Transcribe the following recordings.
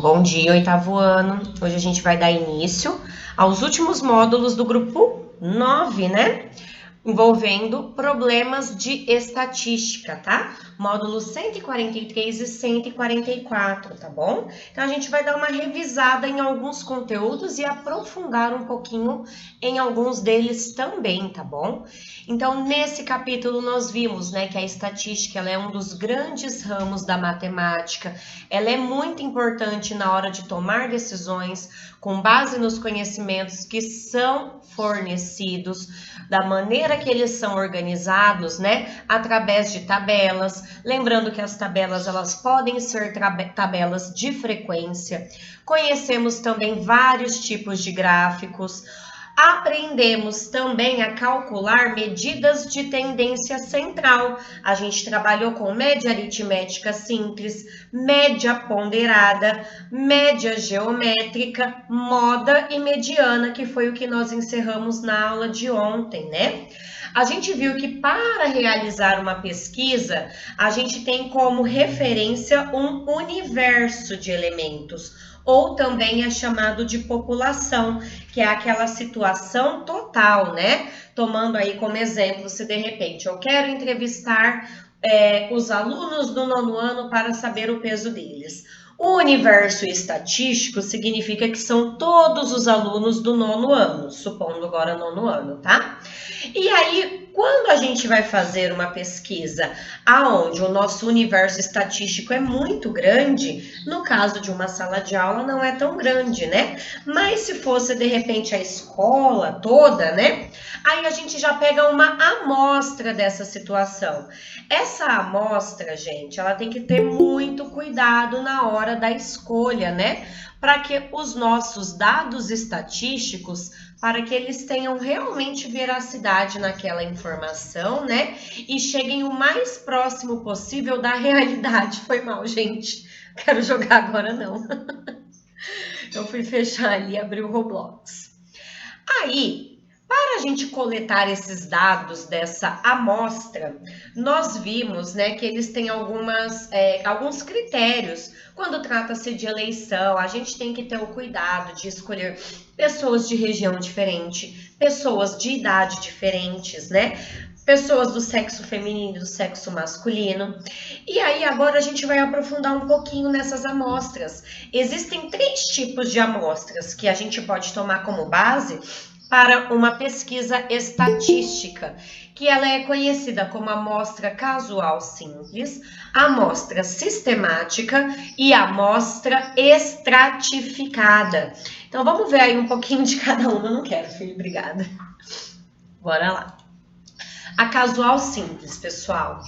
Bom dia, oitavo ano. Hoje a gente vai dar início aos últimos módulos do grupo 9, né? Envolvendo problemas de estatística, tá? Módulos 143 e 144, tá bom? Então, a gente vai dar uma revisada em alguns conteúdos e aprofundar um pouquinho em alguns deles também, tá bom? Então, nesse capítulo, nós vimos, né, que a estatística, ela é um dos grandes ramos da matemática, ela é muito importante na hora de tomar decisões, com base nos conhecimentos que são fornecidos, da maneira que eles são organizados, né, através de tabelas. Lembrando que as tabelas, elas podem ser tabelas de frequência. Conhecemos também vários tipos de gráficos. Aprendemos também a calcular medidas de tendência central. A gente trabalhou com média aritmética simples, média ponderada, média geométrica, moda e mediana, que foi o que nós encerramos na aula de ontem, né? A gente viu que para realizar uma pesquisa, a gente tem como referência um universo de elementos, ou também é chamado de população, que é aquela situação total, né? Tomando aí como exemplo, se de repente eu quero entrevistar os alunos do nono ano para saber o peso deles. O universo estatístico significa que são todos os alunos do nono ano, supondo agora nono ano, tá? E aí, quando a gente vai fazer uma pesquisa aonde o nosso universo estatístico é muito grande, no caso de uma sala de aula não é tão grande, né? Mas se fosse de repente a escola toda, né? Aí a gente já pega uma amostra dessa situação. Essa amostra, gente, ela tem que ter muito cuidado na hora da escolha, né? Para que os nossos dados estatísticos, para que eles tenham realmente veracidade naquela informação, né? E cheguem o mais próximo possível da realidade. Foi mal, gente. Quero jogar agora, não. Eu fui fechar ali e abrir o Roblox. Aí, para a gente coletar esses dados dessa amostra, nós vimos, né, que eles têm alguns critérios. Quando trata-se de eleição, a gente tem que ter o cuidado de escolher pessoas de região diferente, pessoas de idade diferentes, né? Pessoas do sexo feminino e do sexo masculino. E aí agora a gente vai aprofundar um pouquinho nessas amostras. Existem 3 tipos de amostras que a gente pode tomar como base para uma pesquisa estatística, que ela é conhecida como amostra casual simples, amostra sistemática e amostra estratificada. Então vamos ver aí um pouquinho de cada uma. Eu não quero, filho, obrigada. Bora lá. A casual simples, pessoal.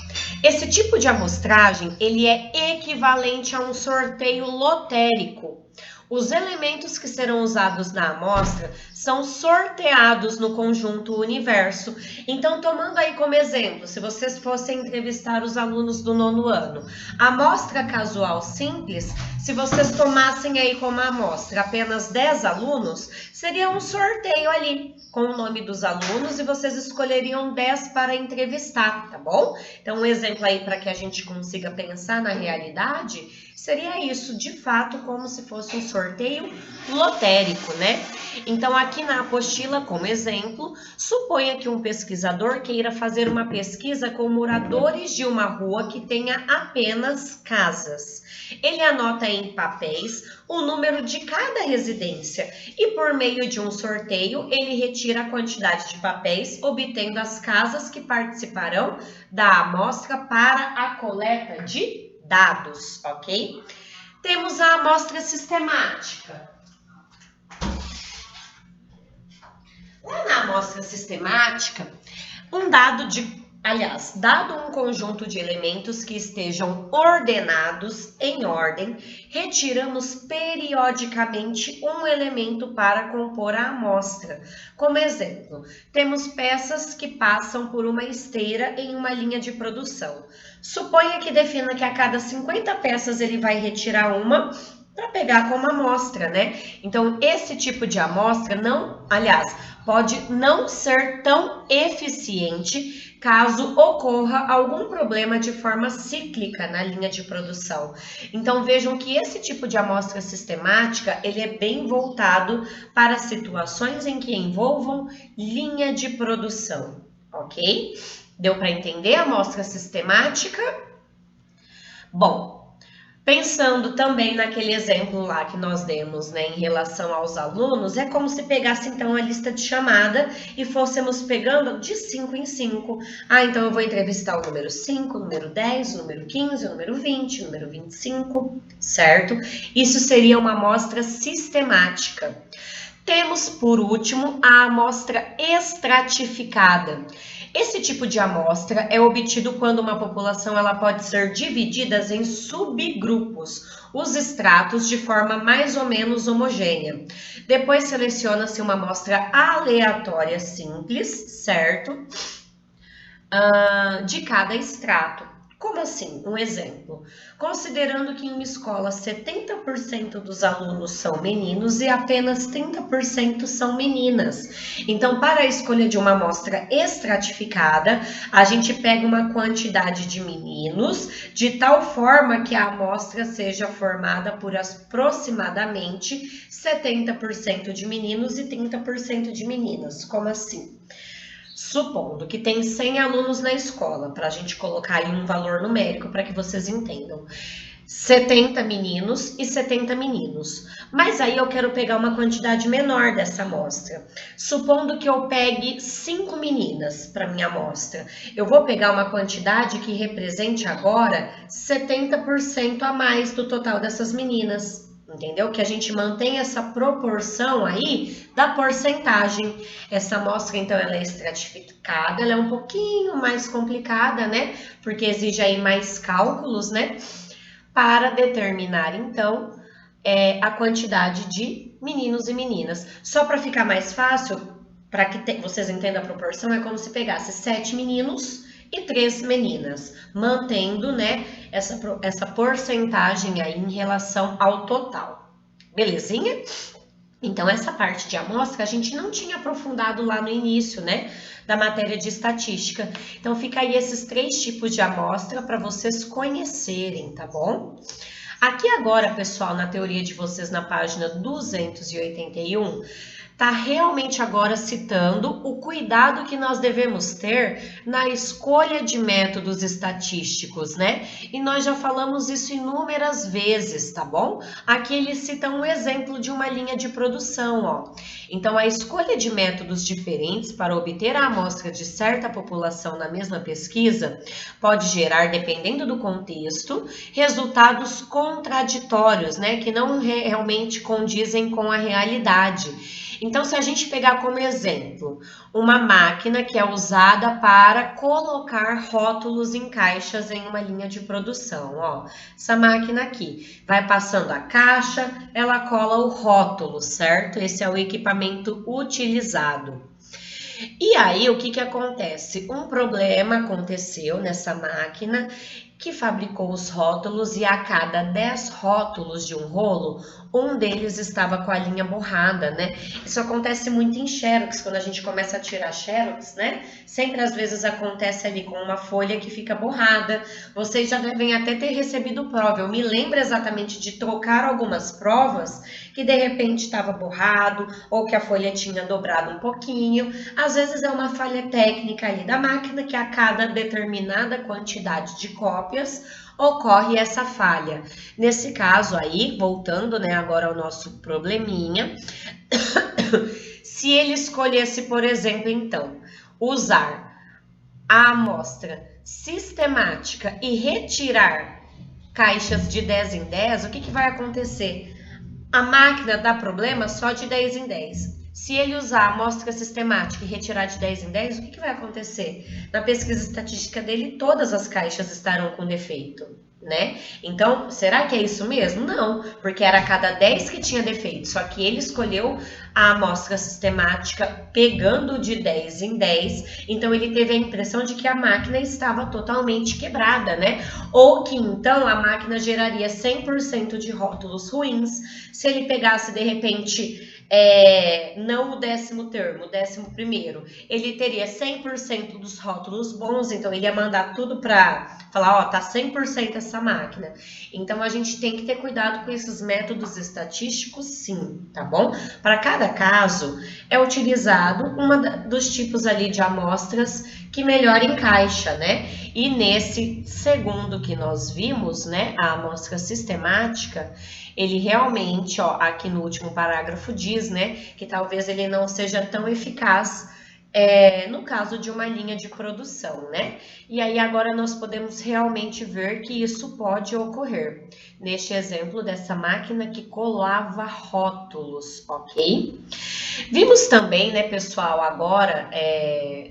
Esse tipo de amostragem, ele é equivalente a um sorteio lotérico. Os elementos que serão usados na amostra são sorteados no conjunto universo. Então, tomando aí como exemplo, se vocês fossem entrevistar os alunos do nono ano, a amostra casual simples, se vocês tomassem aí como amostra apenas 10 alunos, seria um sorteio ali com o nome dos alunos e vocês escolheriam 10 para entrevistar, tá bom? Então, um exemplo aí para que a gente consiga pensar na realidade seria isso, de fato, como se fosse um sorteio lotérico, né? Então, aqui na apostila, como exemplo, suponha que um pesquisador queira fazer uma pesquisa com moradores de uma rua que tenha apenas casas. Ele anota em papéis o número de cada residência e, por meio de um sorteio, ele retira a quantidade de papéis, obtendo as casas que participarão da amostra para a coleta de dados, ok? Temos a amostra sistemática. Lá na amostra sistemática, dado um conjunto de elementos que estejam ordenados em ordem, retiramos periodicamente um elemento para compor a amostra. Como exemplo, temos peças que passam por uma esteira em uma linha de produção. Suponha que defina que a cada 50 peças ele vai retirar uma para pegar como amostra, né? Então, esse tipo de amostra pode não ser tão eficiente caso ocorra algum problema de forma cíclica na linha de produção. Então vejam que esse tipo de amostra sistemática, ele é bem voltado para situações em que envolvam linha de produção, ok? Deu para entender a amostra sistemática? Bom, pensando também naquele exemplo lá que nós demos, né, em relação aos alunos, é como se pegasse então a lista de chamada e fôssemos pegando de 5 em 5. Ah, então eu vou entrevistar o número 5, o número 10, o número 15, o número 20, o número 25, certo? Isso seria uma amostra sistemática. Temos, por último, a amostra estratificada. Esse tipo de amostra é obtido quando uma população ela pode ser dividida em subgrupos, os estratos, de forma mais ou menos homogênea. Depois seleciona-se uma amostra aleatória simples, certo? De cada extrato. Como assim? Um exemplo. Considerando que em uma escola 70% dos alunos são meninos e apenas 30% são meninas. Então, para a escolha de uma amostra estratificada, a gente pega uma quantidade de meninos, de tal forma que a amostra seja formada por aproximadamente 70% de meninos e 30% de meninas. Como assim? Supondo que tem 100 alunos na escola, para a gente colocar aí um valor numérico para que vocês entendam. 70 meninos e 70 meninos. Mas aí eu quero pegar uma quantidade menor dessa amostra. Supondo que eu pegue 5 meninas para minha amostra. Eu vou pegar uma quantidade que represente agora 70% a mais do total dessas meninas. Entendeu? Que a gente mantém essa proporção aí da porcentagem. Essa amostra, então, ela é estratificada, ela é um pouquinho mais complicada, né? Porque exige aí mais cálculos, né? Para determinar, então, a quantidade de meninos e meninas. Só para ficar mais fácil, para que vocês entendam a proporção, é como se pegasse 7 meninos e 3 meninas, mantendo, né, essa porcentagem aí em relação ao total. Belezinha? Então, essa parte de amostra a gente não tinha aprofundado lá no início, né, da matéria de estatística. Então, fica aí esses 3 tipos de amostra para vocês conhecerem, tá bom? Aqui agora, pessoal, na teoria de vocês, na página 281, está realmente agora citando o cuidado que nós devemos ter na escolha de métodos estatísticos, né? E nós já falamos isso inúmeras vezes, tá bom? Aqui ele cita um exemplo de uma linha de produção, ó. Então, a escolha de métodos diferentes para obter a amostra de certa população na mesma pesquisa pode gerar, dependendo do contexto, resultados contraditórios, né? Que não realmente condizem com a realidade. Então, se a gente pegar como exemplo uma máquina que é usada para colocar rótulos em caixas em uma linha de produção, ó, essa máquina aqui vai passando a caixa, ela cola o rótulo, certo? Esse é o equipamento utilizado. E aí, o que acontece? Um problema aconteceu nessa máquina que fabricou os rótulos e a cada 10 rótulos de um rolo, um deles estava com a linha borrada, né? Isso acontece muito em xerox, quando a gente começa a tirar xerox, né? Sempre às vezes acontece ali com uma folha que fica borrada. Vocês já devem até ter recebido prova. Eu me lembro exatamente de trocar algumas provas que de repente estava borrado ou que a folha tinha dobrado um pouquinho. Às vezes é uma falha técnica ali da máquina que a cada determinada quantidade de cópias ocorre essa falha. Nesse caso aí, voltando, né, agora ao nosso probleminha, se ele escolhesse, por exemplo, então, usar a amostra sistemática e retirar caixas de 10 em 10, o que vai acontecer? A máquina dá problema só de 10 em 10. Se ele usar a amostra sistemática e retirar de 10 em 10, o que vai acontecer? Na pesquisa estatística dele, todas as caixas estarão com defeito, né? Então, será que é isso mesmo? Não, porque era cada 10 que tinha defeito, só que ele escolheu a amostra sistemática pegando de 10 em 10, então ele teve a impressão de que a máquina estava totalmente quebrada, né? Ou que então a máquina geraria 100% de rótulos ruins se ele pegasse de repente não o 10º termo, o 11º, ele teria 100% dos rótulos bons, então ele ia mandar tudo para falar, ó, tá 100% essa máquina. Então a gente tem que ter cuidado com esses métodos estatísticos, sim, tá bom? Para cada caso é utilizado um dos tipos ali de amostras que melhor encaixa, né? E nesse segundo que nós vimos, né, a amostra sistemática, ele realmente, ó, aqui no último parágrafo diz, né, que talvez ele não seja tão eficaz no caso de uma linha de produção, né? E aí agora nós podemos realmente ver que isso pode ocorrer. Neste exemplo dessa máquina que colava rótulos, ok? Vimos também, né, pessoal, agora,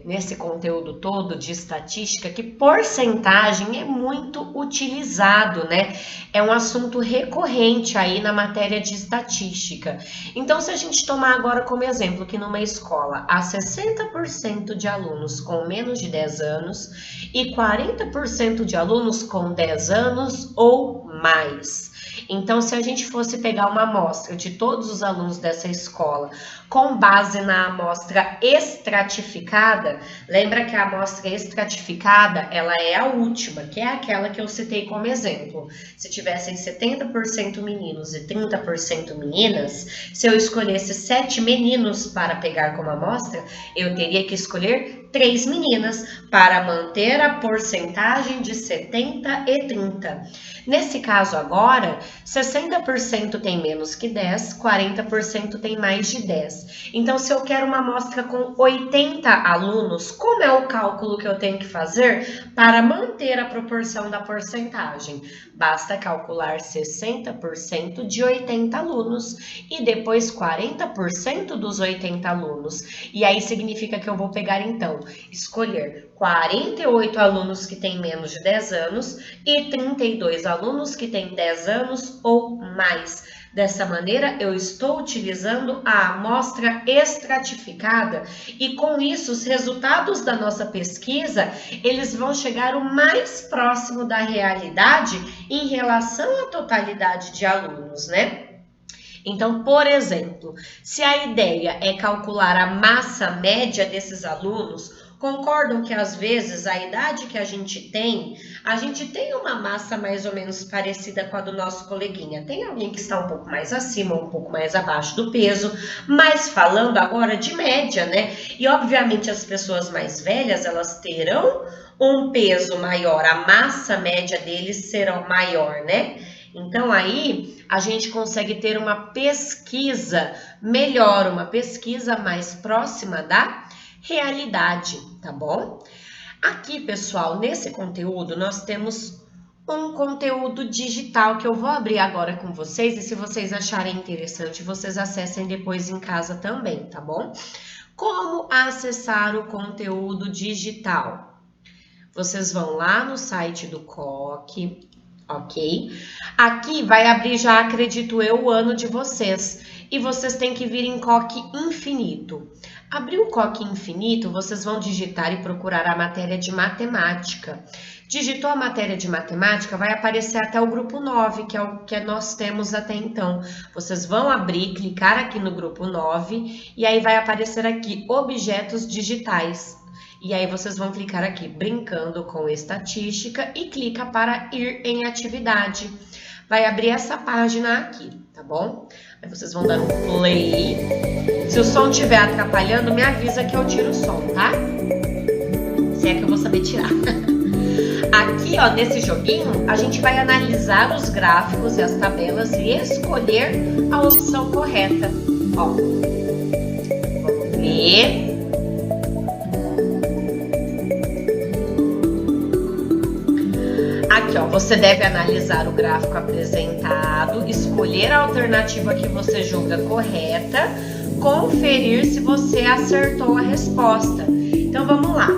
nesse conteúdo todo de estatística, que porcentagem é muito utilizado, né? É um assunto recorrente aí na matéria de estatística. Então, se a gente tomar agora como exemplo que numa escola há 60% de alunos com menos de 10 anos e 40% de alunos com 10 anos ou mais. Então, se a gente fosse pegar uma amostra de todos os alunos dessa escola com base na amostra estratificada, lembra que a amostra estratificada, ela é a última, que é aquela que eu citei como exemplo. Se tivessem 70% meninos e 30% meninas, se eu escolhesse 7 meninos para pegar como amostra, eu teria que escolher 3 meninas para manter a porcentagem de 70 e 30. Nesse caso agora, 60% tem menos que 10, 40% tem mais de 10. Então, se eu quero uma amostra com 80 alunos, como é o cálculo que eu tenho que fazer para manter a proporção da porcentagem? Basta calcular 60% de 80 alunos e depois 40% dos 80 alunos. E aí significa que eu vou pegar, então, escolher 48 alunos que têm menos de 10 anos e 32 alunos que têm 10 anos ou mais. Dessa maneira, eu estou utilizando a amostra estratificada e com isso os resultados da nossa pesquisa, eles vão chegar o mais próximo da realidade em relação à totalidade de alunos, né? Então, por exemplo, se a ideia é calcular a massa média desses alunos, concordam que às vezes a idade que a gente tem uma massa mais ou menos parecida com a do nosso coleguinha. Tem alguém que está um pouco mais acima, um pouco mais abaixo do peso, mas falando agora de média, né? E obviamente as pessoas mais velhas, elas terão um peso maior, a massa média deles será maior, né? Então aí a gente consegue ter uma pesquisa melhor, uma pesquisa mais próxima da realidade, tá bom? Aqui, pessoal, nesse conteúdo nós temos um conteúdo digital que eu vou abrir agora com vocês e se vocês acharem interessante, vocês acessem depois em casa também, tá bom? Como acessar o conteúdo digital? Vocês vão lá no site do COC, ok? Aqui vai abrir já, acredito eu, o ano de vocês e vocês têm que vir em COC Infinito. Abrir o COC Infinito, vocês vão digitar e procurar a matéria de matemática. Digitou a matéria de matemática, vai aparecer até o grupo 9, que é o que nós temos até então. Vocês vão abrir, clicar aqui no grupo 9 e aí vai aparecer aqui objetos digitais. E aí vocês vão clicar aqui, brincando com estatística e clica para ir em atividade. Vai abrir essa página aqui, tá bom? Aí vocês vão dar um play. Se o som estiver atrapalhando, me avisa que eu tiro o som, tá? Se é que eu vou saber tirar. Aqui, ó, nesse joguinho, a gente vai analisar os gráficos e as tabelas e escolher a opção correta. Ó, vamos ver. Aqui, ó, você deve analisar o gráfico apresentado, escolher a alternativa que você julga correta, conferir se você acertou a resposta. Então, vamos lá.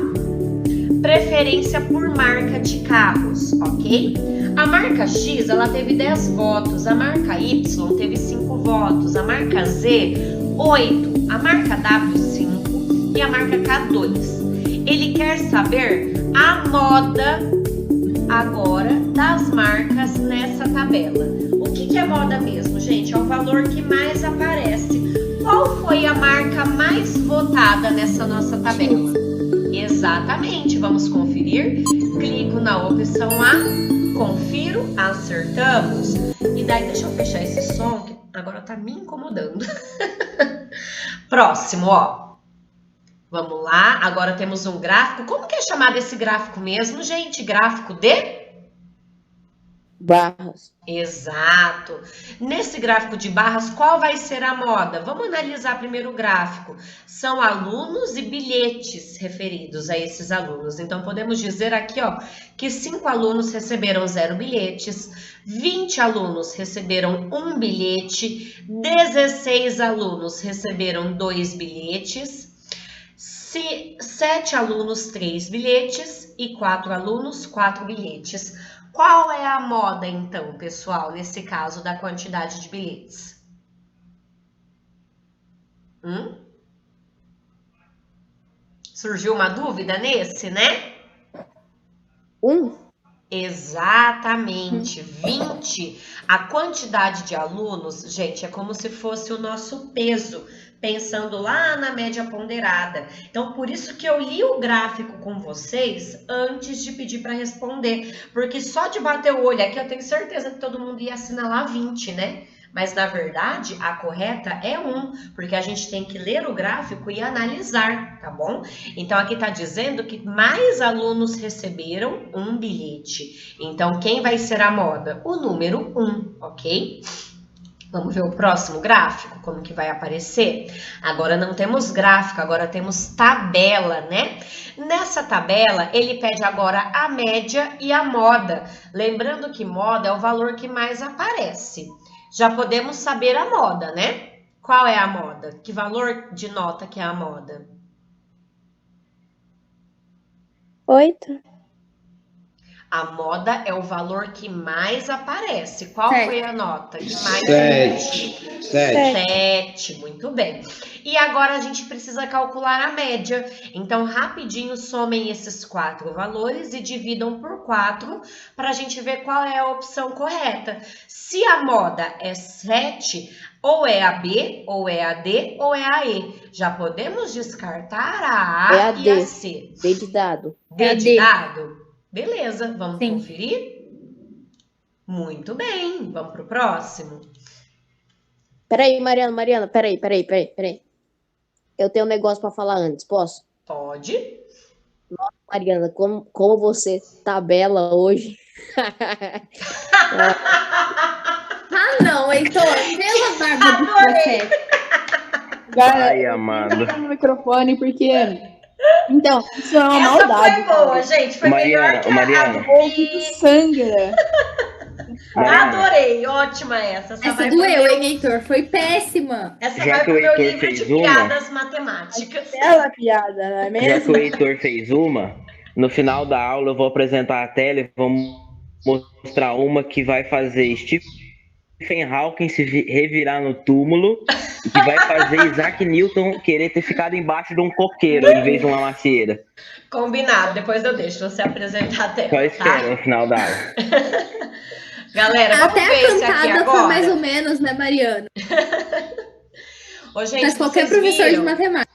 Preferência por marca de carros, ok? A marca X, ela teve 10 votos, a marca Y teve 5 votos, a marca Z, 8, a marca W, 5 e a marca K, 2. Ele quer saber a moda agora das marcas nessa tabela. O que é moda mesmo, gente? É o valor que mais aparece qual foi a marca mais votada nessa nossa tabela? Exatamente, vamos conferir. Clico na opção A, confiro, acertamos. E daí, deixa eu fechar esse som, que agora tá me incomodando. Próximo, ó. Vamos lá, agora temos um gráfico. Como que é chamado esse gráfico mesmo, gente? Gráfico de barras. Exato. Nesse gráfico de barras, qual vai ser a moda? Vamos analisar primeiro o gráfico. São alunos e bilhetes referidos a esses alunos. Então, podemos dizer aqui, ó, que 5 alunos receberam 0 bilhetes, 20 alunos receberam 1 bilhete, 16 alunos receberam 2 bilhetes, 7 alunos, 3 bilhetes e 4 alunos, 4 bilhetes. Qual é a moda, então, pessoal, nesse caso da quantidade de bilhetes? Surgiu uma dúvida nesse, né? Exatamente, 20. A quantidade de alunos, gente, é como se fosse o nosso peso, pensando lá na média ponderada. Então, por isso que eu li o gráfico com vocês antes de pedir para responder, porque só de bater o olho aqui eu tenho certeza que todo mundo ia assinalar 20, né? Mas, na verdade, a correta é 1, porque a gente tem que ler o gráfico e analisar, tá bom? Então, aqui tá dizendo que mais alunos receberam 1 bilhete. Então, quem vai ser a moda? O número 1, ok? Vamos ver o próximo gráfico, como que vai aparecer? Agora não temos gráfico, agora temos tabela, né? Nessa tabela, ele pede agora a média e a moda. Lembrando que moda é o valor que mais aparece. Já podemos saber a moda, né? Qual é a moda? Que valor de nota que é a moda? 8. A moda é o valor que mais aparece. Qual foi a nota que mais 7. 7, muito bem. E agora a gente precisa calcular a média. Então, rapidinho, somem esses 4 valores e dividam por 4 para a gente ver qual é a opção correta. Se a moda é 7, ou é a B, ou é a D, ou é a E. Já podemos descartar a A e a C. D de dado. D de dado? Beleza, vamos conferir? Muito bem, vamos para o próximo. Peraí, Mariana, peraí. Eu tenho um negócio para falar antes, posso? Pode. Nossa, Mariana, como você tabela hoje. Não, Heitor, pela barba de você. Ai, amado. No microfone, porque... Então, isso é uma Essa maldade. foi boa, gente. Foi melhor que Mariana. a O sangra. Adorei, ótima essa. Essa doeu, hein, Heitor? Foi péssima. Essa Já vai que pro o meu Heitor livro fez de uma. piadas matemáticas. Bela piada, não é Já que mesmo? o Heitor fez uma, no final da aula eu vou apresentar a tela e vamos mostrar uma que vai fazer Stephen Hawking se revirar no túmulo e que vai fazer Isaac Newton querer ter ficado embaixo de um coqueiro em vez de uma macieira. Combinado, depois eu deixo você apresentar a tela, Só espera no final da aula. Galera, vamos Até ver a esse aqui cantada agora. foi mais ou menos, né, Mariana? Ô, gente, Mas qualquer vocês professor viram? de matemática.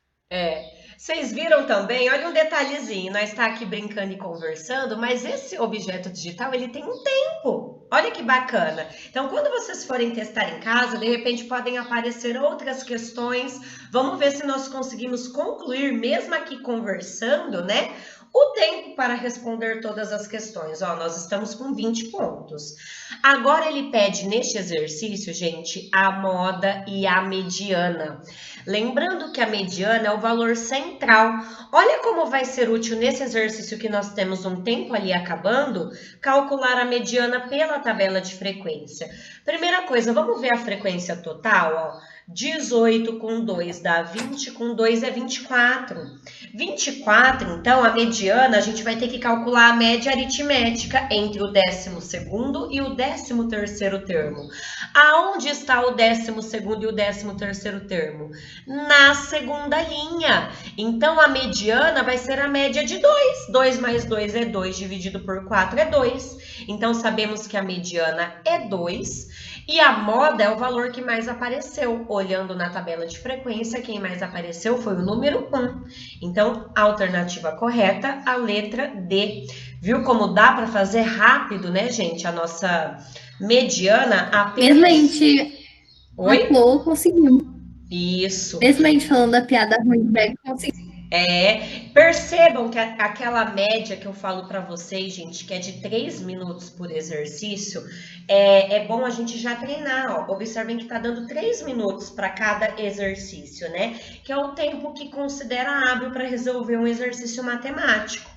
Vocês viram também, olha um detalhezinho, nós está aqui brincando e conversando, mas esse objeto digital, ele tem um tempo. Olha que bacana. Então, quando vocês forem testar em casa, de repente podem aparecer outras questões. Vamos ver se nós conseguimos concluir, mesmo aqui conversando, né? O tempo para responder todas as questões. Ó, nós estamos com 20 pontos. Agora ele pede neste exercício, gente, a moda e a mediana. Lembrando que a mediana é o valor central. Olha como vai ser útil nesse exercício que nós temos um tempo ali acabando, calcular a mediana pela tabela de frequência. Primeira coisa, vamos ver a frequência total, ó. 18 com 2 dá 20, com 2 é 24. 24, então, a mediana, a gente vai ter que calcular a média aritmética entre o 12º e o 13º termo. Aonde está o 12º e o 13º termo? Na segunda linha. Então, a mediana vai ser a média de 2. 2 mais 2 é 2, dividido por 4 é 2. Então, sabemos que a mediana é 2. E a moda é o valor que mais apareceu, olhando na tabela de frequência, quem mais apareceu foi o número 1. Então, a alternativa correta, a letra D. Viu como dá para fazer rápido, né, gente? A nossa mediana apenas... Mesmo a gente Oi? falou, conseguimos. Isso. Mesmo a gente falando da piada ruim, conseguimos. Percebam que aquela média que eu falo para vocês, gente, que é de 3 minutos por exercício, é bom a gente já treinar, ó. Observem que tá dando 3 minutos para cada exercício, né? Que é o tempo que considera hábil para resolver um exercício matemático.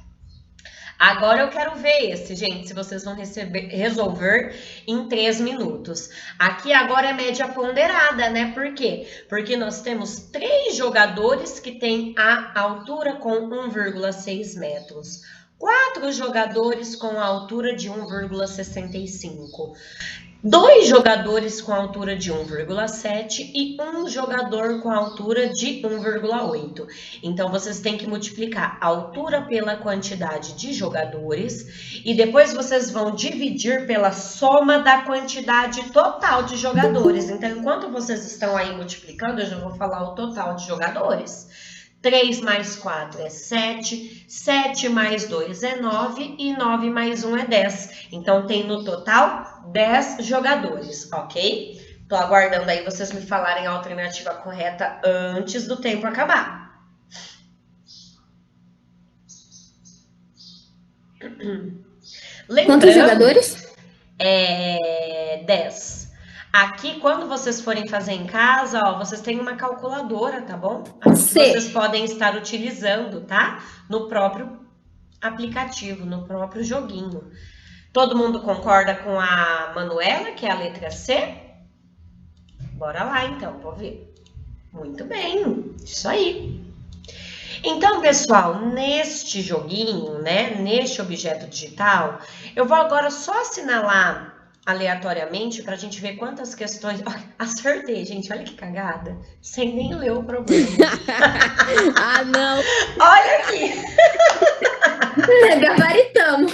Agora eu quero ver esse, gente, se vocês vão resolver em 3 minutos. Aqui agora é média ponderada, né? Por quê? Porque nós temos 3 jogadores que têm a altura com 1,6 metros. 4 jogadores com a altura de 1,65. 2 jogadores com a altura de 1,7 e 1 jogador com a altura de 1,8. Então, vocês têm que multiplicar a altura pela quantidade de jogadores e depois vocês vão dividir pela soma da quantidade total de jogadores. Então, enquanto vocês estão aí multiplicando, eu já vou falar o total de jogadores. 3 mais 4 é 7, 7 mais 2 é 9 e 9 mais 1 é 10. Então, tem no total 10 jogadores, ok? Tô aguardando aí vocês me falarem a alternativa correta antes do tempo acabar. Quantos jogadores? 10. Aqui, quando vocês forem fazer em casa, ó, vocês têm uma calculadora, tá bom? Aqui que vocês podem estar utilizando, tá? No próprio aplicativo, no próprio joguinho. Todo mundo concorda com a Manuela, que é a letra C? Bora lá, então, vou ver. Muito bem, isso aí. Então, pessoal, neste joguinho, né, neste objeto digital, eu vou agora só assinalar aleatoriamente para a gente ver quantas questões... Acertei, gente, olha que cagada. Sem nem ler o problema. Ah, não. Olha aqui. Gabaritamos.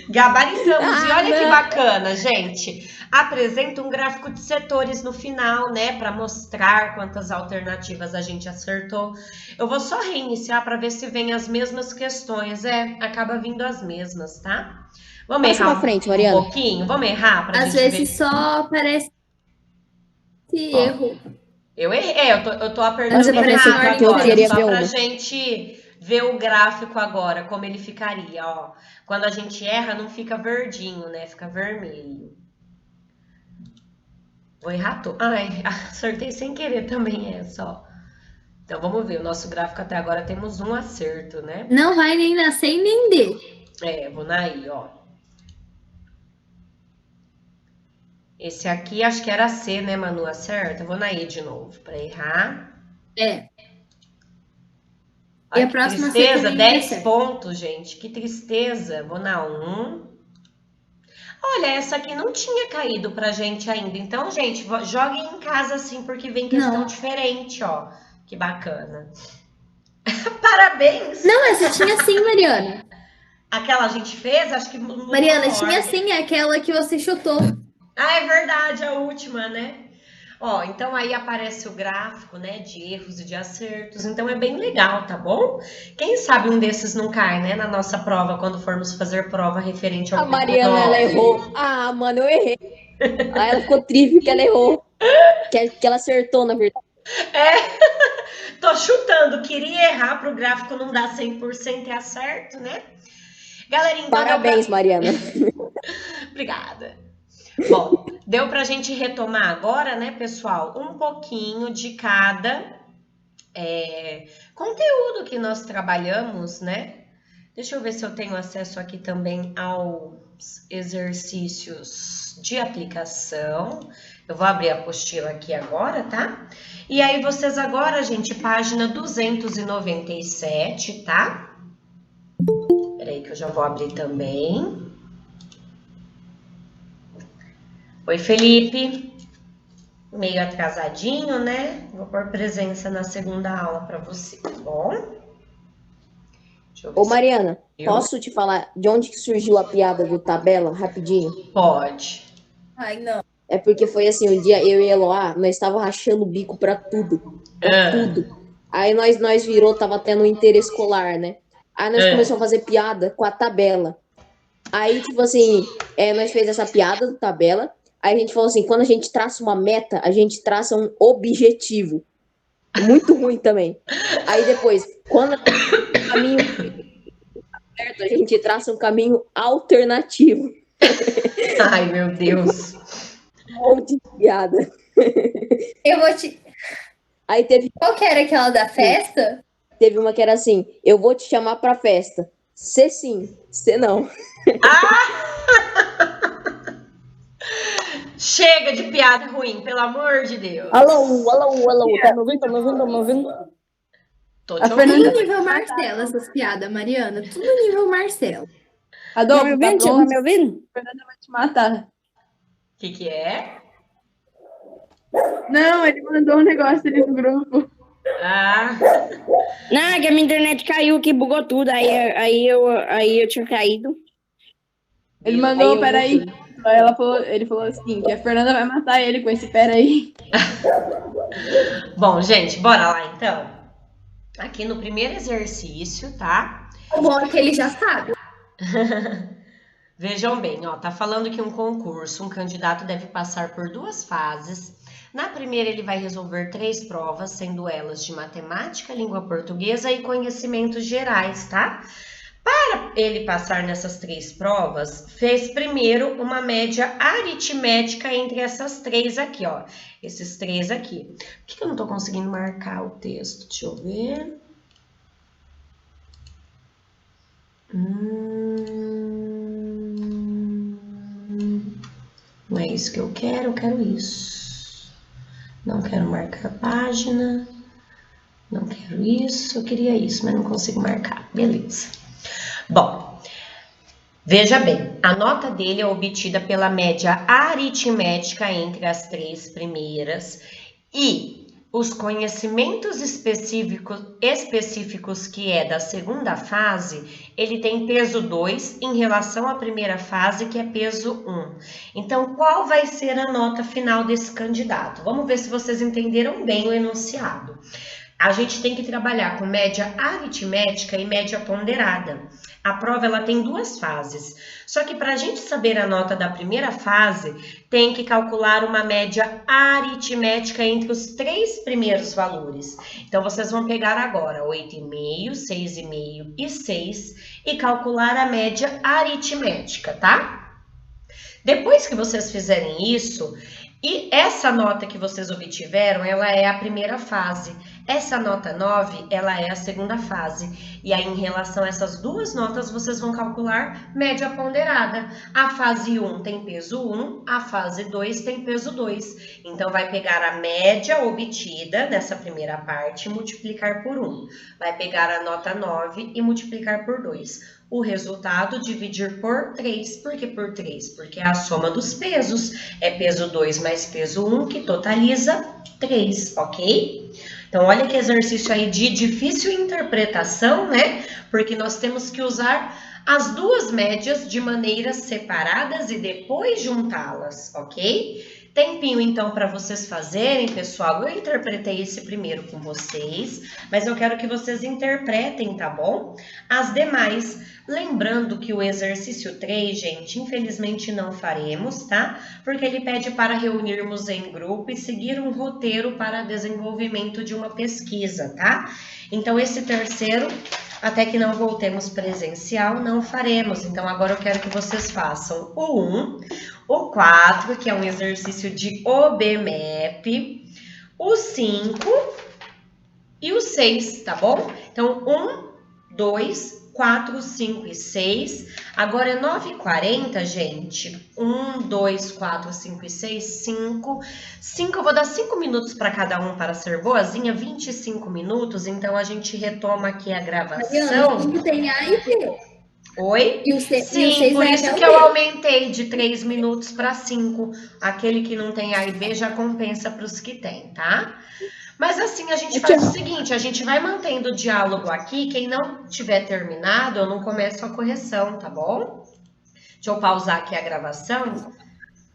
Gabaritamos. E olha que bacana, gente. Apresenta um gráfico de setores no final, né? Para mostrar quantas alternativas a gente acertou. Eu vou só reiniciar para ver se vem as mesmas questões. Acaba vindo as mesmas, tá? Vamos errar pra frente, Mariana. Um pouquinho? Vamos errar pra Às gente vezes ver. só parece erro. Eu errei, eu tô apertando Mas errado apareceu que eu agora, queria só ver pra uma. gente ver o gráfico agora, como ele ficaria, ó. Quando a gente erra, não fica verdinho, né? Fica vermelho. Vou errar tudo. Ai, acertei sem querer também essa, ó. Então, vamos ver. O nosso gráfico até agora temos um acerto, né? Não vai nem nascer e nem D. Vou na I, ó. Esse aqui acho que era C, né, Manu? Acerta? Vou na I de novo, para errar. E Olha a que próxima tristeza, C 10 também pontos, gente. Que tristeza. Vou na 1. Olha, essa aqui não tinha caído pra gente ainda. Então, gente, joguem em casa assim, porque vem questão diferente, ó. Que bacana. Parabéns! Não, essa tinha sim, Mariana. Aquela a gente fez, acho que... Mariana, tinha sim aquela que você chutou. Ah, é verdade, a última, né? Ó, então aí aparece o gráfico, né, de erros e de acertos. Então é bem legal, tá bom? Quem sabe um desses não cai, né, na nossa prova, quando formos fazer prova referente ao... A Mariana, ela errou. Ah, mano, eu errei. Aí ela ficou triste porque ela errou. Que ela acertou, na verdade. Tô chutando, queria errar pro gráfico não dar 100% e acerto, né? Galerinha, então Parabéns, Mariana. Obrigada. Bom, deu pra gente retomar agora, né, pessoal, um pouquinho de cada conteúdo que nós trabalhamos, né? Deixa eu ver se eu tenho acesso aqui também aos exercícios de aplicação. Eu vou abrir a apostila aqui agora, tá? E aí vocês agora, gente, página 297, tá? Peraí que eu já vou abrir também. Oi, Felipe. Meio atrasadinho, né? Vou pôr presença na segunda aula para você, tá bom? Deixa eu ver. Ô, Mariana, posso te falar de onde que surgiu a piada do tabela, rapidinho? Pode. Ai, não. É porque foi assim, um dia eu e a Eloá, nós estávamos rachando o bico pra tudo. Pra tudo. Aí nós virou, tava tendo um interescolar, né? Aí nós começamos a fazer piada com a tabela. Aí, tipo assim, nós fez essa piada da tabela. Aí a gente falou assim, quando a gente traça uma meta, a gente traça um objetivo. Muito ruim também. Aí depois, quando o caminho certo, a gente traça um caminho alternativo. Ai, meu Deus. Um monte de piada. Eu vou te. Aí teve Qual que era aquela da festa? uma que era assim, eu vou te chamar pra festa. Cê sim, cê não. Chega de piada ruim, pelo amor de Deus. Alô, tá me ouvindo, tá me ouvindo, tá me ouvindo? Tô A te Fernanda- ouvindo. Tudo nível Marcelo, essas piadas, Mariana. Tudo nível Marcelo. Adolfo, Tá me tá ouvindo? Você tá pronto? me ouvindo? A Fernanda vai te matar. O que é? Não, ele mandou um negócio ali no grupo. Ah, Não, é que a minha internet caiu, que bugou tudo. Aí eu tinha caído. Ele Meu mandou, Deus. peraí. Aí ele falou assim, que a Fernanda vai matar ele com esse peraí. bom, gente, bora lá então. Aqui no primeiro exercício, tá? O bom é que ele já sabe. Vejam bem, ó, tá falando que um concurso, um candidato deve passar por 2 fases. Na primeira, ele vai resolver 3 provas, sendo elas de matemática, língua portuguesa e conhecimentos gerais, tá? Para ele passar nessas 3 provas, fez primeiro uma média aritmética entre essas 3 aqui, ó. Esses 3 aqui. Por que eu não tô conseguindo marcar o texto? Deixa eu ver. Não é isso que eu quero isso. Não quero marcar a página. Não quero isso. Eu queria isso, mas não consigo marcar. Beleza. Bom, veja bem, a nota dele é obtida pela média aritmética entre as 3 primeiras e os conhecimentos específicos que é da segunda fase, ele tem peso 2 em relação à primeira fase, que é peso 1. Então, qual vai ser a nota final desse candidato? Vamos ver se vocês entenderam bem o enunciado. A gente tem que trabalhar com média aritmética e média ponderada. A prova ela tem 2 fases, só que para a gente saber a nota da primeira fase, tem que calcular uma média aritmética entre os 3 primeiros valores. Então, vocês vão pegar agora 8,5, 6,5 e 6 e calcular a média aritmética, tá? Depois que vocês fizerem isso, e essa nota que vocês obtiveram, ela é a primeira fase. Essa nota 9, ela é a segunda fase. E aí, em relação a essas 2 notas, vocês vão calcular média ponderada. A fase 1 tem peso 1, a fase 2 tem peso 2. Então, vai pegar a média obtida dessa primeira parte e multiplicar por 1. Vai pegar a nota 9 e multiplicar por 2. O resultado dividir por 3. Por que por 3? Porque é a soma dos pesos. É peso 2 mais peso 1, que totaliza 3, ok? Então, olha que exercício aí de difícil interpretação, né? Porque nós temos que usar as 2 médias de maneiras separadas e depois juntá-las, ok? Tempinho, então, para vocês fazerem, pessoal. Eu interpretei esse primeiro com vocês, mas eu quero que vocês interpretem, tá bom? As demais. Lembrando que o exercício 3, gente, infelizmente não faremos, tá? Porque ele pede para reunirmos em grupo e seguir um roteiro para desenvolvimento de uma pesquisa, tá? Então, esse terceiro, até que não voltemos presencial, não faremos. Então, agora eu quero que vocês façam o 1, o 4, que é um exercício de OBMAP, o 5 e o 6, tá bom? Então, 1, 2, 4, 5 e 6. Agora é 9h40, gente. 1, 2, 4, 5 e 6, 5. 5, eu vou dar 5 minutos para cada um para ser boazinha, 25 minutos. Então, a gente retoma aqui a gravação. Mariana, tem A e B. Oi? E o 6 Sim, por é isso até que o eu B. aumentei de 3 minutos para 5. Aquele que não tem A e B já compensa para os que tem, tá? Mas assim, a gente faz o seguinte, a gente vai mantendo o diálogo aqui, quem não tiver terminado, eu não começo a correção, tá bom? Deixa eu pausar aqui a gravação.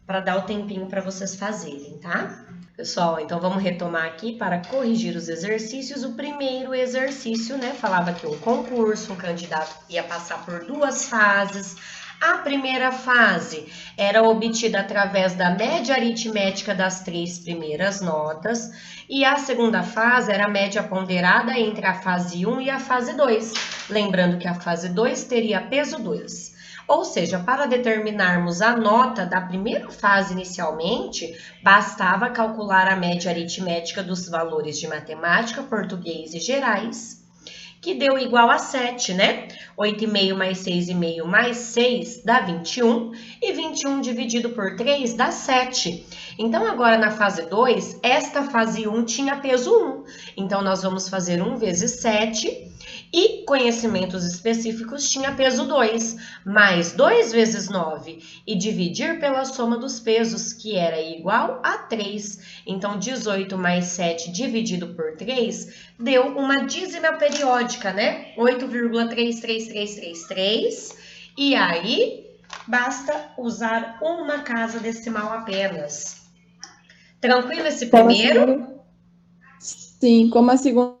para dar o tempinho para vocês fazerem, tá? Pessoal, então vamos retomar aqui para corrigir os exercícios. O primeiro exercício, né, falava que um concurso, um candidato ia passar por 2 fases. A primeira fase era obtida através da média aritmética das 3 primeiras notas e a segunda fase era a média ponderada entre a fase 1 e a fase 2. Lembrando que a fase 2 teria peso 2. Ou seja, para determinarmos a nota da primeira fase inicialmente, bastava calcular a média aritmética dos valores de matemática, português e gerais, que deu igual a 7, né? 8,5 mais 6,5 mais 6 dá 21, e 21 dividido por 3 dá 7. Então, agora na fase 2, esta fase 1 tinha peso 1. Então, nós vamos fazer 1 vezes 7, e conhecimentos específicos tinha peso 2, mais 2 vezes 9, e dividir pela soma dos pesos, que era igual a 3. Então, 18 mais 7 dividido por 3 deu uma dízima periódica, né? 8,33333. E aí, basta usar uma casa decimal apenas. Tranquilo esse primeiro? Sim, como a segunda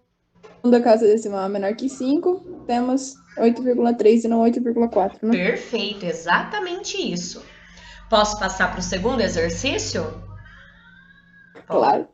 casa decimal é menor que 5, temos 8,3 e não 8,4, né? Perfeito, exatamente isso. Posso passar para o segundo exercício? Claro.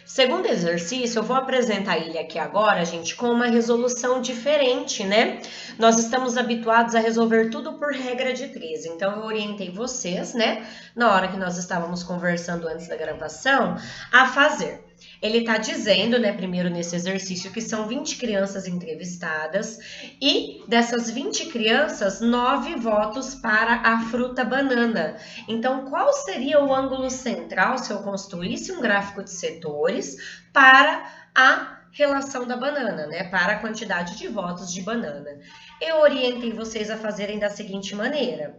Segundo exercício, eu vou apresentar ele aqui agora, gente, com uma resolução diferente, né? Nós estamos habituados a resolver tudo por regra de 3, então eu orientei vocês, né, na hora que nós estávamos conversando antes da gravação, a fazer. Ele está dizendo, né, primeiro nesse exercício, que são 20 crianças entrevistadas e dessas 20 crianças, 9 votos para a fruta banana. Então, qual seria o ângulo central se eu construísse um gráfico de setores para a relação da banana, né, para a quantidade de votos de banana? Eu orientei vocês a fazerem da seguinte maneira.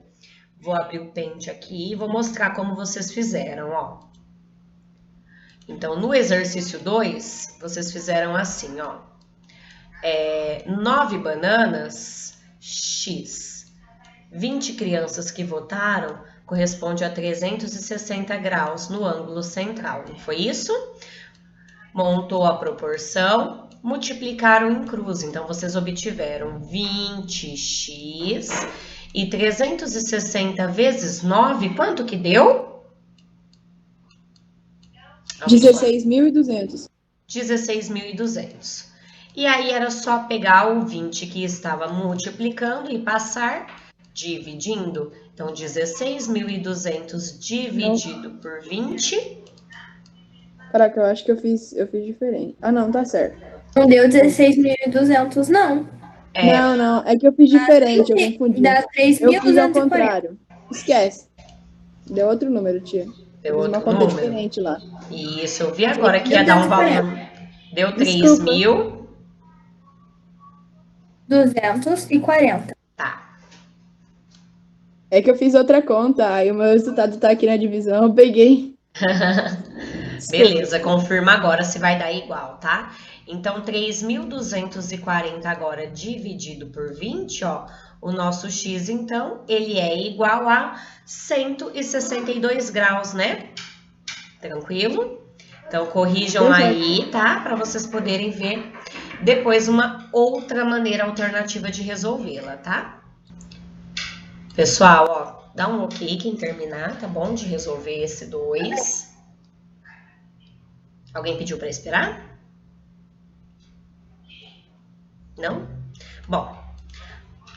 Vou abrir o pente aqui e vou mostrar como vocês fizeram, ó. Então, no exercício 2, vocês fizeram assim, ó. 9 bananas, X. 20 crianças que votaram corresponde a 360 graus no ângulo central. Não foi isso? Montou a proporção, multiplicaram em cruz. Então, vocês obtiveram 20x e 360 vezes 9, quanto que deu? 16.200. 16.200. E aí era só pegar o 20 que estava multiplicando e passar dividindo. Então, 16.200 dividido por 20. Caraca, eu acho que eu fiz diferente. Ah, não, tá certo. Não deu 16.200, não. Não, é que eu fiz diferente, eu confundi. Dá Eu fiz ao 3.240. contrário. Esquece. Deu outro número, tia. Deu Fiz uma outro conta número. diferente lá. Isso, eu vi agora que ia dar um valor. Deu 3.000. 240. Tá. É que eu fiz outra conta, aí o meu resultado tá aqui na divisão, eu peguei. Beleza, confirma agora se vai dar igual, tá? Então, 3.240 agora dividido por 20, ó, o nosso x, então, ele é igual a 162 graus, né? Tranquilo? Então, corrijam aí, tá? Para vocês poderem ver depois uma outra maneira alternativa de resolvê-la, tá? Pessoal, ó, dá um ok quem terminar, tá bom? De resolver esse 2. Alguém pediu para esperar? Não? Bom,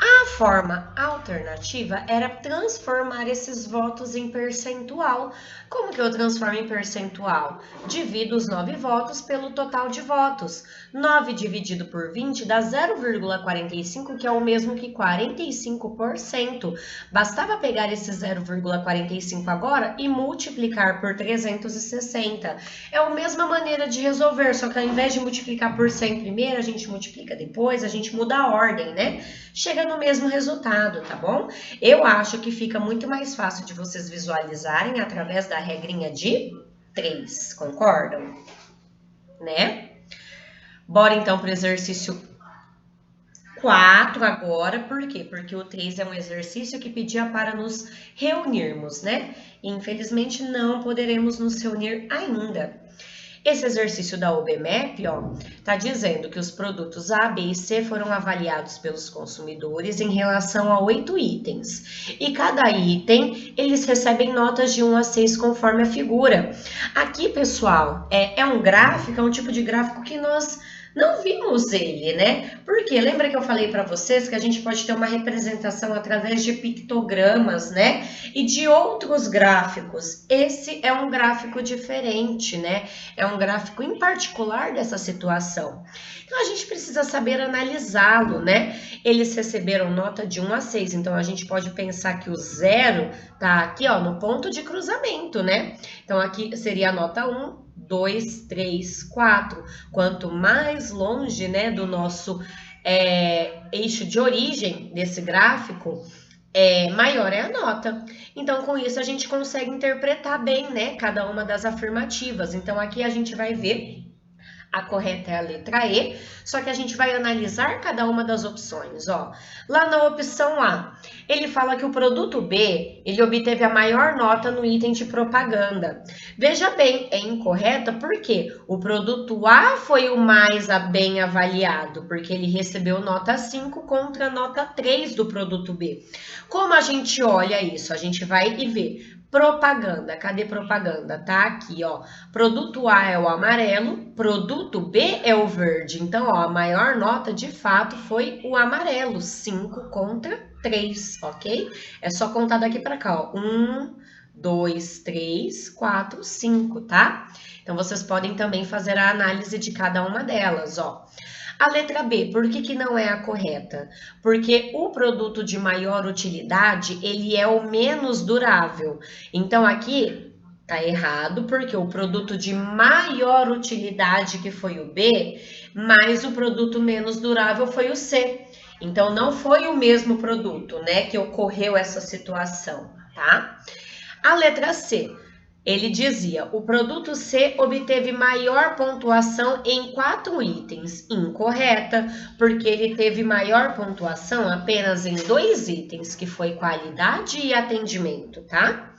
a forma alternativa era transformar esses votos em percentual. Como que eu transformo em percentual? Divido os 9 votos pelo total de votos. 9 dividido por 20 dá 0,45, que é o mesmo que 45%. Bastava pegar esse 0,45 agora e multiplicar por 360. É a mesma maneira de resolver, só que ao invés de multiplicar por 100 primeiro, a gente multiplica depois, a gente muda a ordem, né? Chega no mesmo resultado, tá bom? Eu acho que fica muito mais fácil de vocês visualizarem através da regrinha de 3, concordam? Né? Bora então para o exercício 4 agora, por quê? Porque o 3 é um exercício que pedia para nos reunirmos, né? Infelizmente não poderemos nos reunir ainda. Esse exercício da OBMAP, ó, tá dizendo que os produtos A, B e C foram avaliados pelos consumidores em relação a 8 itens. E cada item, eles recebem notas de 1 a 6 conforme a figura. Aqui, pessoal, é um gráfico, é um tipo de gráfico que nós não vimos ele, né? Porque lembra que eu falei para vocês que a gente pode ter uma representação através de pictogramas, né? E de outros gráficos. Esse é um gráfico diferente, né? É um gráfico em particular dessa situação. Então a gente precisa saber analisá-lo, né? Eles receberam nota de 1 a 6, então a gente pode pensar que o 0 tá aqui, ó, no ponto de cruzamento, né? Então aqui seria a nota 1, 2, 3, 4. Quanto mais longe, né, do nosso eixo de origem desse gráfico, maior é a nota. Então, com isso, a gente consegue interpretar bem, né, cada uma das afirmativas. Então, aqui a gente vai ver a correta é a letra E, só que a gente vai analisar cada uma das opções, ó. Lá na opção A, ele fala que o produto B, ele obteve a maior nota no item de propaganda. Veja bem, é incorreta porque o produto A foi o mais bem avaliado, porque ele recebeu nota 5 contra a nota 3 do produto B. Como a gente olha isso? A gente vai e vê. Propaganda, cadê propaganda? Tá aqui, ó. Produto A é o amarelo, produto B é o verde. Então, ó, a maior nota de fato foi o amarelo, 5 contra 3, ok? É só contar daqui para cá, ó. 1, 2, 3, 4, 5, tá? Então, vocês podem também fazer a análise de cada uma delas, ó. A letra B, por que não é a correta? Porque o produto de maior utilidade, ele é o menos durável. Então, aqui tá errado, porque o produto de maior utilidade, que foi o B, mais o produto menos durável foi o C. Então, não foi o mesmo produto, né, que ocorreu essa situação, tá? A letra C. Ele dizia, o produto C obteve maior pontuação em 4 itens. Incorreta, porque ele teve maior pontuação apenas em 2 itens, que foi qualidade e atendimento, tá?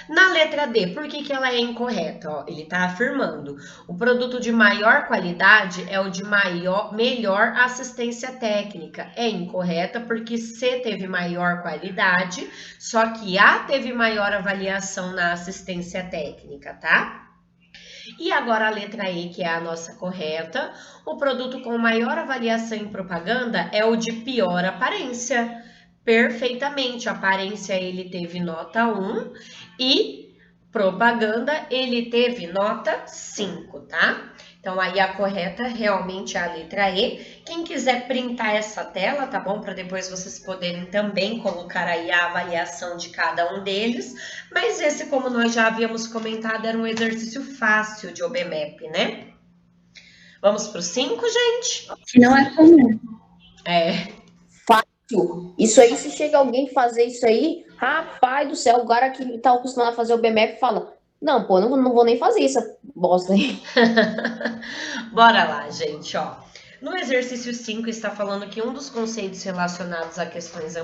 Na letra D, por que ela é incorreta? Ó, ele está afirmando, o produto de maior qualidade é o de melhor assistência técnica. É incorreta porque C teve maior qualidade, só que A teve maior avaliação na assistência técnica, tá? E agora a letra E, que é a nossa correta, o produto com maior avaliação em propaganda é o de pior aparência. Perfeitamente, a aparência ele teve nota 1 e propaganda ele teve nota 5, tá? Então, aí a correta realmente é a letra E. Quem quiser printar essa tela, tá bom? Para depois vocês poderem também colocar aí a avaliação de cada um deles. Mas esse, como nós já havíamos comentado, era um exercício fácil de OBMAP, né? Vamos pro 5, gente? Que não é comum. Isso aí, se chega alguém fazer isso aí, rapaz do céu, o cara que tá acostumado a fazer o BMF fala, não, pô, não vou nem fazer essa bosta aí. Bora lá, gente, ó. No exercício 5 está falando que um dos conceitos relacionados a questões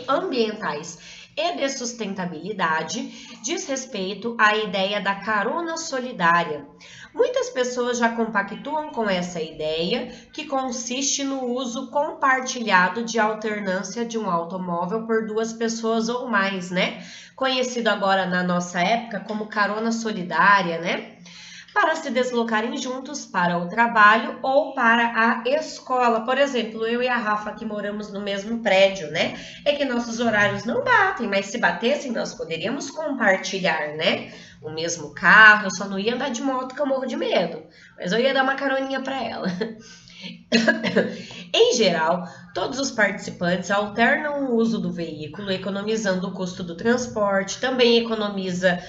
ambientais e de sustentabilidade diz respeito à ideia da carona solidária. Muitas pessoas já compactuam com essa ideia, que consiste no uso compartilhado de alternância de um automóvel por 2 pessoas ou mais, né? Conhecido agora na nossa época como carona solidária, né? Para se deslocarem juntos para o trabalho ou para a escola. Por exemplo, eu e a Rafa que moramos no mesmo prédio, né? É que nossos horários não batem, mas se batessem, nós poderíamos compartilhar, né? O mesmo carro, eu só não ia andar de moto que eu morro de medo, mas eu ia dar uma caroninha para ela. Em geral, todos os participantes alternam o uso do veículo, economizando o custo do transporte, também economiza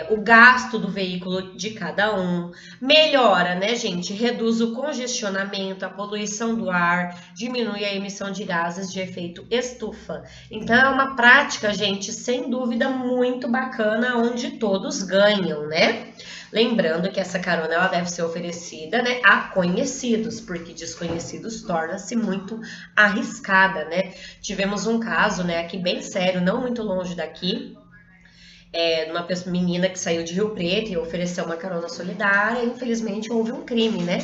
o gasto do veículo de cada um, melhora, né, gente? Reduz o congestionamento, a poluição do ar, diminui a emissão de gases de efeito estufa. Então, é uma prática, gente, sem dúvida muito bacana, onde todos ganham, né? Lembrando que essa carona ela deve ser oferecida, né, a conhecidos, porque desconhecidos torna-se muito arriscada, né? Tivemos um caso, né, aqui bem sério, não muito longe daqui, de uma menina que saiu de Rio Preto e ofereceu uma carona solidária, e infelizmente houve um crime, né,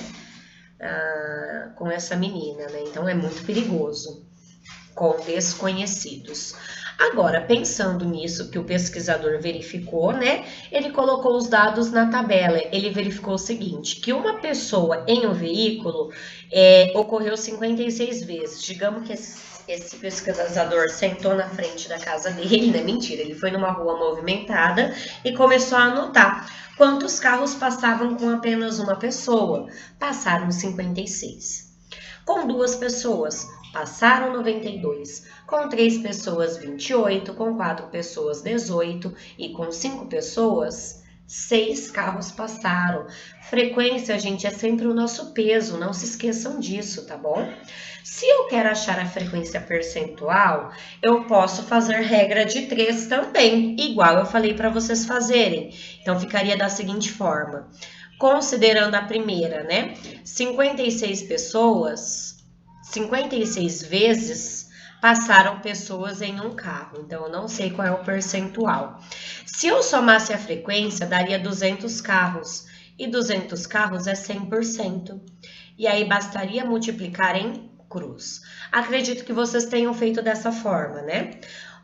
com essa menina, né? Então é muito perigoso com desconhecidos. Agora, pensando nisso que o pesquisador verificou, né? Ele colocou os dados na tabela. Ele verificou o seguinte, que uma pessoa em um veículo ocorreu 56 vezes. Digamos que esse pesquisador sentou na frente da casa dele, né? Mentira, ele foi numa rua movimentada e começou a anotar quantos carros passavam com apenas uma pessoa. Passaram 56. Com 2 pessoas, passaram 92, com 3 pessoas 28, com 4 pessoas 18 e com 5 pessoas 6 carros passaram. Frequência, gente, é sempre o nosso peso, não se esqueçam disso, tá bom? Se eu quero achar a frequência percentual, eu posso fazer regra de 3 também, igual eu falei para vocês fazerem. Então ficaria da seguinte forma, considerando a primeira, né? 56 pessoas, 56 vezes passaram pessoas em um carro, então eu não sei qual é o percentual. Se eu somasse a frequência, daria 200 carros, e 200 carros é 100%. E aí bastaria multiplicar em cruz. Acredito que vocês tenham feito dessa forma, né?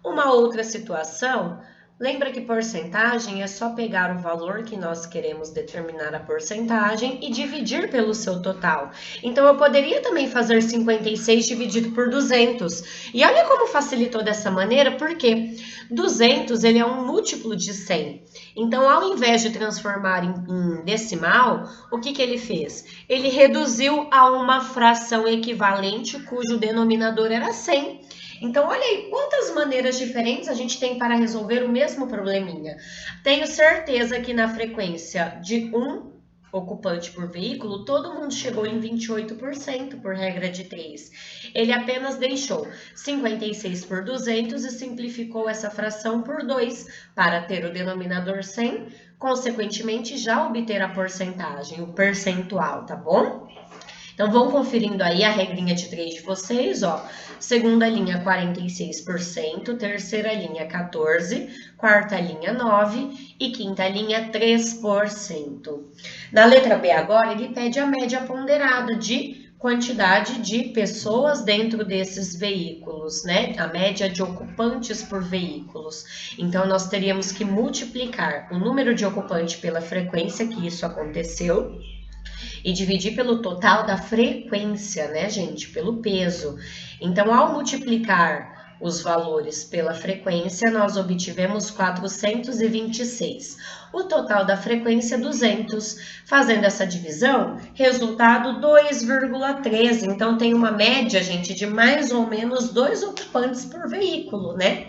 Uma outra situação, lembra que porcentagem é só pegar o valor que nós queremos determinar a porcentagem e dividir pelo seu total. Então, eu poderia também fazer 56 dividido por 200. E olha como facilitou dessa maneira, porque 200 ele é um múltiplo de 100. Então, ao invés de transformar em decimal, o que ele fez? Ele reduziu a uma fração equivalente cujo denominador era 100. Então, olha aí quantas maneiras diferentes a gente tem para resolver o mesmo probleminha. Tenho certeza que na frequência de um ocupante por veículo, todo mundo chegou em 28% por regra de 3. Ele apenas deixou 56 por 200 e simplificou essa fração por 2 para ter o denominador 100, consequentemente já obter a porcentagem, o percentual, tá bom? Então, vão conferindo aí a regrinha de 3 de vocês, ó. Segunda linha, 46%, terceira linha, 14%, quarta linha, 9% e quinta linha, 3%. Na letra B agora, ele pede a média ponderada de quantidade de pessoas dentro desses veículos, né? A média de ocupantes por veículos. Então, nós teríamos que multiplicar o número de ocupantes pela frequência que isso aconteceu e dividir pelo total da frequência, né, gente? Pelo peso. Então, ao multiplicar os valores pela frequência, nós obtivemos 426. O total da frequência, 200. Fazendo essa divisão, resultado 2,13. Então, tem uma média, gente, de mais ou menos 2 ocupantes por veículo, né?